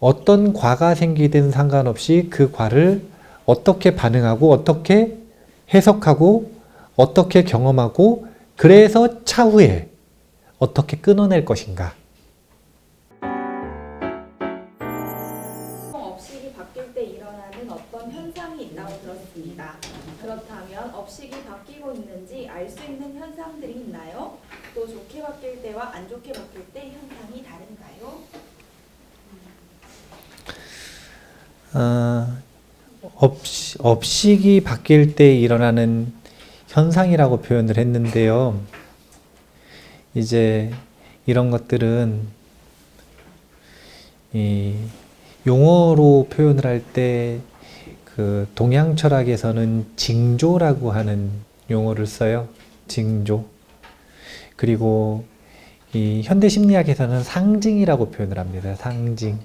어떤 과가 생기든 상관없이 그 과를 어떻게 반응하고 어떻게 해석하고 어떻게 경험하고 그래서 차후에 어떻게 끊어낼 것인가. 업식이 바뀔 때 일어나는 어떤 현상이 있다고 들었습니다. 그렇다면 업식이 바뀌고 있는지 알 수 있는 현상들이 있나요? 또 좋게 바뀔 때와 안 좋게 바뀔 때 현상이 다른가요? 업식이 바뀔 때 일어나는 현상이라고 표현을 했는데요. 이제 이런 것들은 이 용어로 표현을 할 때 그 동양 철학에서는 징조라고 하는 용어를 써요. 징조. 그리고 이 현대 심리학에서는 상징이라고 표현을 합니다. 상징.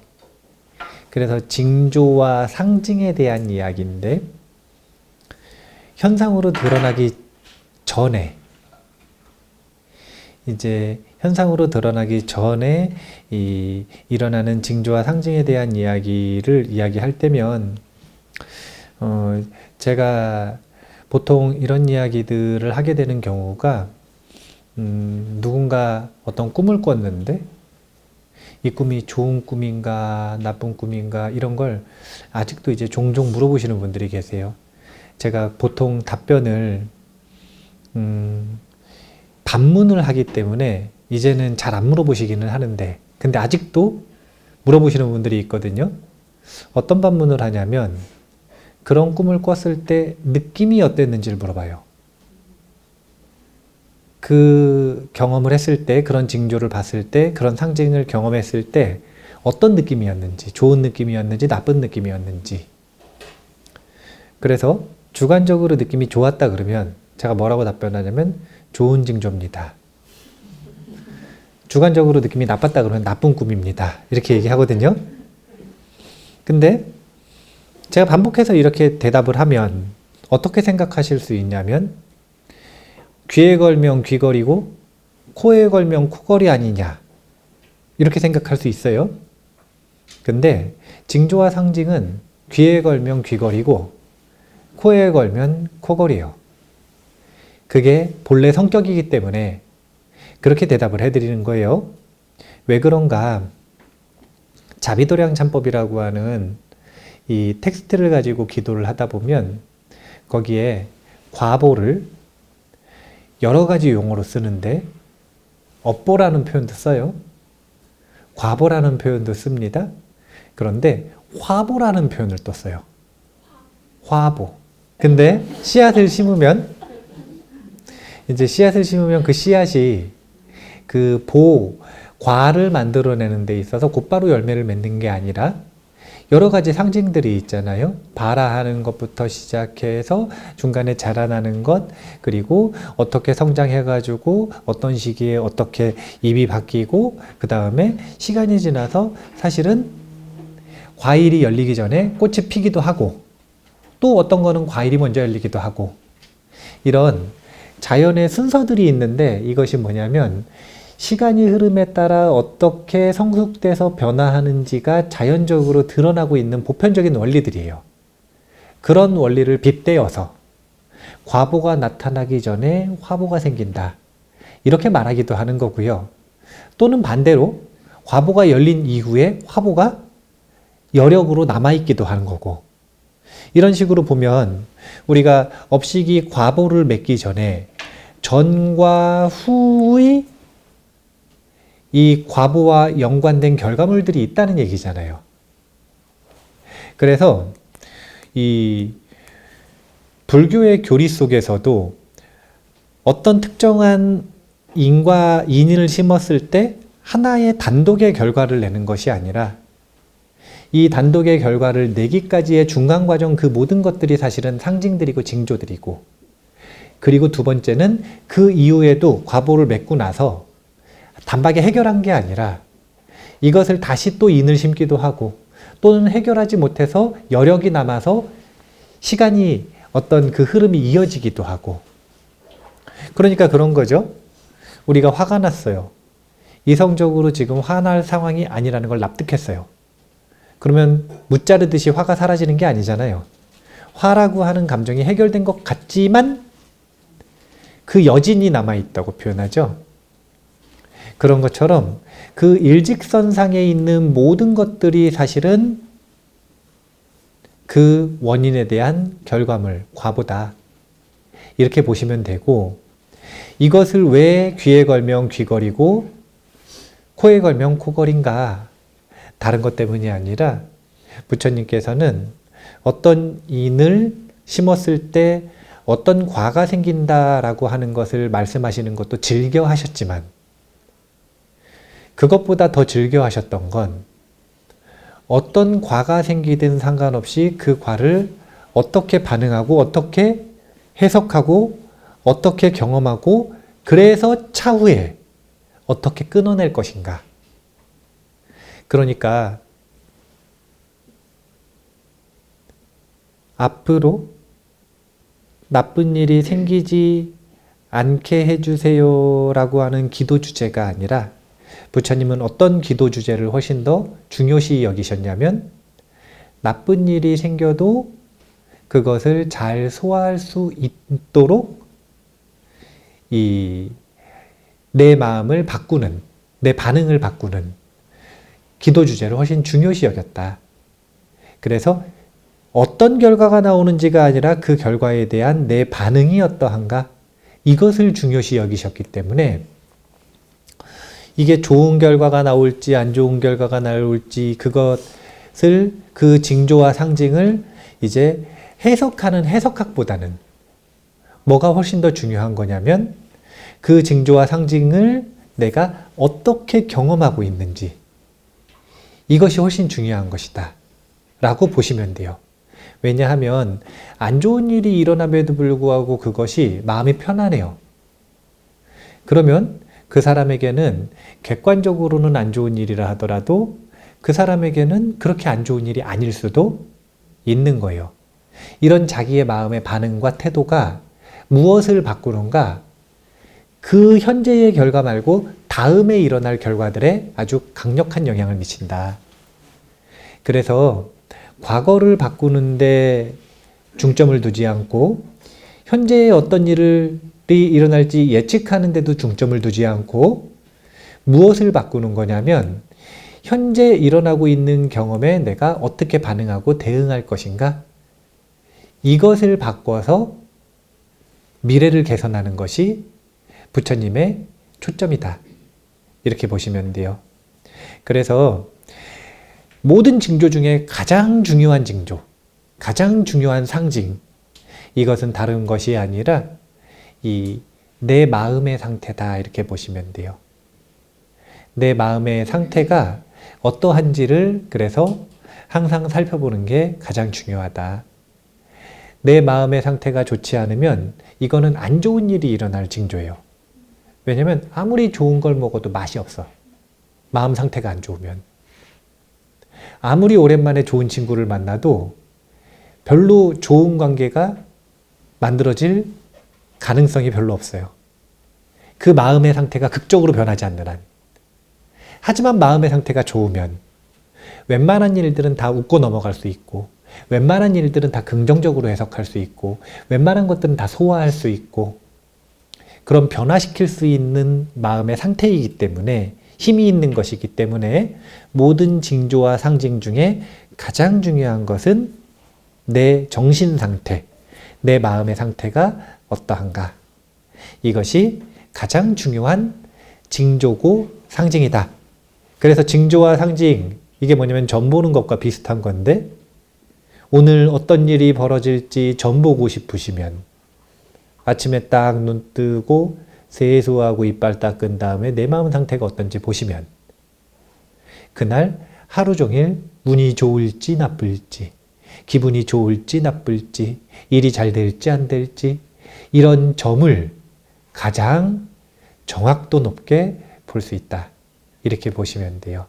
그래서 징조와 상징에 대한 이야기인데, 현상으로 드러나기 전에, 이제 현상으로 드러나기 전에 일어나는 징조와 상징에 대한 이야기를 이야기할 때면, 제가 보통 이런 이야기들을 하게 되는 경우가, 누군가 어떤 꿈을 꿨는데, 이 꿈이 좋은 꿈인가 나쁜 꿈인가 이런 걸 아직도 이제 종종 물어보시는 분들이 계세요. 제가 보통 답변을 반문을 하기 때문에 이제는 잘 안 물어보시기는 하는데, 근데 아직도 물어보시는 분들이 있거든요. 어떤 반문을 하냐면 그런 꿈을 꿨을 때 느낌이 어땠는지를 물어봐요. 그 경험을 했을 때, 그런 징조를 봤을 때, 그런 상징을 경험했을 때 어떤 느낌이었는지, 좋은 느낌이었는지 나쁜 느낌이었는지. 그래서 주관적으로 느낌이 좋았다 그러면 제가 뭐라고 답변하냐면 좋은 징조입니다. 주관적으로 느낌이 나빴다 그러면 나쁜 꿈입니다. 이렇게 얘기하거든요. 근데 제가 반복해서 이렇게 대답을 하면 어떻게 생각하실 수 있냐면, 귀에 걸면 귀걸이고 코에 걸면 코걸이 아니냐, 이렇게 생각할 수 있어요. 근데 징조와 상징은 귀에 걸면 귀걸이고 코에 걸면 코걸이에요. 그게 본래 성격이기 때문에 그렇게 대답을 해드리는 거예요. 왜 그런가? 자비도량 참법이라고 하는 이 텍스트를 가지고 기도를 하다 보면 거기에 과보를 여러 가지 용어로 쓰는데 업보라는 표현도 써요. 과보라는 표현도 씁니다. 그런데 화보라는 표현을 또 써요. 화보. 근데 씨앗을 심으면 그 씨앗이 그 과를 만들어내는 데 있어서 곧바로 열매를 맺는 게 아니라 여러 가지 상징들이 있잖아요. 발아하는 것부터 시작해서 중간에 자라나는 것, 그리고 어떻게 성장해가지고 어떤 시기에 어떻게 잎이 바뀌고, 그 다음에 시간이 지나서 사실은 과일이 열리기 전에 꽃이 피기도 하고, 또 어떤 거는 과일이 먼저 열리기도 하고, 이런 자연의 순서들이 있는데, 이것이 뭐냐면 시간이 흐름에 따라 어떻게 성숙돼서 변화하는지가 자연적으로 드러나고 있는 보편적인 원리들이에요. 그런 원리를 빗대어서 과보가 나타나기 전에 화보가 생긴다, 이렇게 말하기도 하는 거고요. 또는 반대로 과보가 열린 이후에 화보가 여력으로 남아있기도 하는 거고, 이런 식으로 보면 우리가 업식이 과보를 맺기 전에 전과 후의 이 과보와 연관된 결과물들이 있다는 얘기잖아요. 그래서 이 불교의 교리 속에서도 어떤 특정한 인과 인을 심었을 때 하나의 단독의 결과를 내는 것이 아니라 이 단독의 결과를 내기까지의 중간 과정, 그 모든 것들이 사실은 상징들이고 징조들이고, 그리고 두 번째는 그 이후에도 과보를 맺고 나서 단박에 해결한 게 아니라 이것을 다시 또 인을 심기도 하고, 또는 해결하지 못해서 여력이 남아서 시간이 어떤 그 흐름이 이어지기도 하고. 그러니까 그런 거죠. 우리가 화가 났어요. 이성적으로 지금 화날 상황이 아니라는 걸 납득했어요. 그러면 무 자르듯이 화가 사라지는 게 아니잖아요. 화라고 하는 감정이 해결된 것 같지만 그 여진이 남아있다고 표현하죠. 그런 것처럼 그 일직선상에 있는 모든 것들이 사실은 그 원인에 대한 결과물, 과보다. 이렇게 보시면 되고, 이것을 왜 귀에 걸면 귀걸이고 코에 걸면 코걸인가? 다른 것 때문이 아니라 부처님께서는 어떤 인을 심었을 때 어떤 과가 생긴다라고 하는 것을 말씀하시는 것도 즐겨 하셨지만 그것보다 더 즐겨 하셨던 건 어떤 과가 생기든 상관없이 그 과를 어떻게 반응하고 어떻게 해석하고 어떻게 경험하고 그래서 차후에 어떻게 끊어낼 것인가. 그러니까 앞으로 나쁜 일이 생기지 않게 해주세요 라고 하는 기도 주제가 아니라 부처님은 어떤 기도 주제를 훨씬 더 중요시 여기셨냐면 나쁜 일이 생겨도 그것을 잘 소화할 수 있도록 내 마음을 바꾸는, 내 반응을 바꾸는 기도 주제를 훨씬 중요시 여겼다. 그래서 어떤 결과가 나오는지가 아니라 그 결과에 대한 내 반응이 어떠한가? 이것을 중요시 여기셨기 때문에 이게 좋은 결과가 나올지 안 좋은 결과가 나올지 그것을 그 징조와 상징을 이제 해석하는 해석학보다는 뭐가 훨씬 더 중요한 거냐면 그 징조와 상징을 내가 어떻게 경험하고 있는지 이것이 훨씬 중요한 것이다 라고 보시면 돼요. 왜냐하면 안 좋은 일이 일어남에도 불구하고 그것이 마음이 편안해요. 그러면 그 사람에게는 객관적으로는 안 좋은 일이라 하더라도 그 사람에게는 그렇게 안 좋은 일이 아닐 수도 있는 거예요. 이런 자기의 마음의 반응과 태도가 무엇을 바꾸는가? 그 현재의 결과 말고 다음에 일어날 결과들에 아주 강력한 영향을 미친다. 그래서 과거를 바꾸는데 중점을 두지 않고 현재에 어떤 일이 일어날지 예측하는 데도 중점을 두지 않고 무엇을 바꾸는 거냐면 현재 일어나고 있는 경험에 내가 어떻게 반응하고 대응할 것인가? 이것을 바꿔서 미래를 개선하는 것이 부처님의 초점이다. 이렇게 보시면 돼요. 그래서 모든 징조 중에 가장 중요한 징조, 가장 중요한 상징, 이것은 다른 것이 아니라 내 마음의 상태다. 이렇게 보시면 돼요. 내 마음의 상태가 어떠한지를 그래서 항상 살펴보는 게 가장 중요하다. 내 마음의 상태가 좋지 않으면 이거는 안 좋은 일이 일어날 징조예요. 왜냐면 아무리 좋은 걸 먹어도 맛이 없어. 마음 상태가 안 좋으면. 아무리 오랜만에 좋은 친구를 만나도 별로 좋은 관계가 만들어질 가능성이 별로 없어요. 그 마음의 상태가 극적으로 변하지 않는 한. 하지만 마음의 상태가 좋으면 웬만한 일들은 다 웃고 넘어갈 수 있고 웬만한 일들은 다 긍정적으로 해석할 수 있고 웬만한 것들은 다 소화할 수 있고 그런 변화시킬 수 있는 마음의 상태이기 때문에 힘이 있는 것이기 때문에 모든 징조와 상징 중에 가장 중요한 것은 내 정신 상태, 내 마음의 상태가 어떠한가. 이것이 가장 중요한 징조고 상징이다. 그래서 징조와 상징, 이게 뭐냐면 점 보는 것과 비슷한 건데 오늘 어떤 일이 벌어질지 점 보고 싶으시면 아침에 딱 눈 뜨고 세수하고 이빨 닦은 다음에 내 마음 상태가 어떤지 보시면 그날 하루 종일 운이 좋을지 나쁠지 기분이 좋을지 나쁠지 일이 잘 될지 안 될지 이런 점을 가장 정확도 높게 볼 수 있다. 이렇게 보시면 돼요.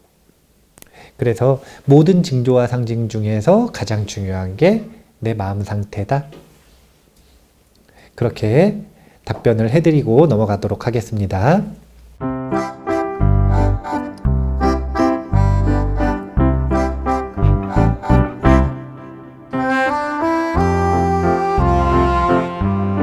그래서 모든 징조와 상징 중에서 가장 중요한 게 내 마음 상태다. 그렇게 답변을 해드리고 넘어가도록 하겠습니다.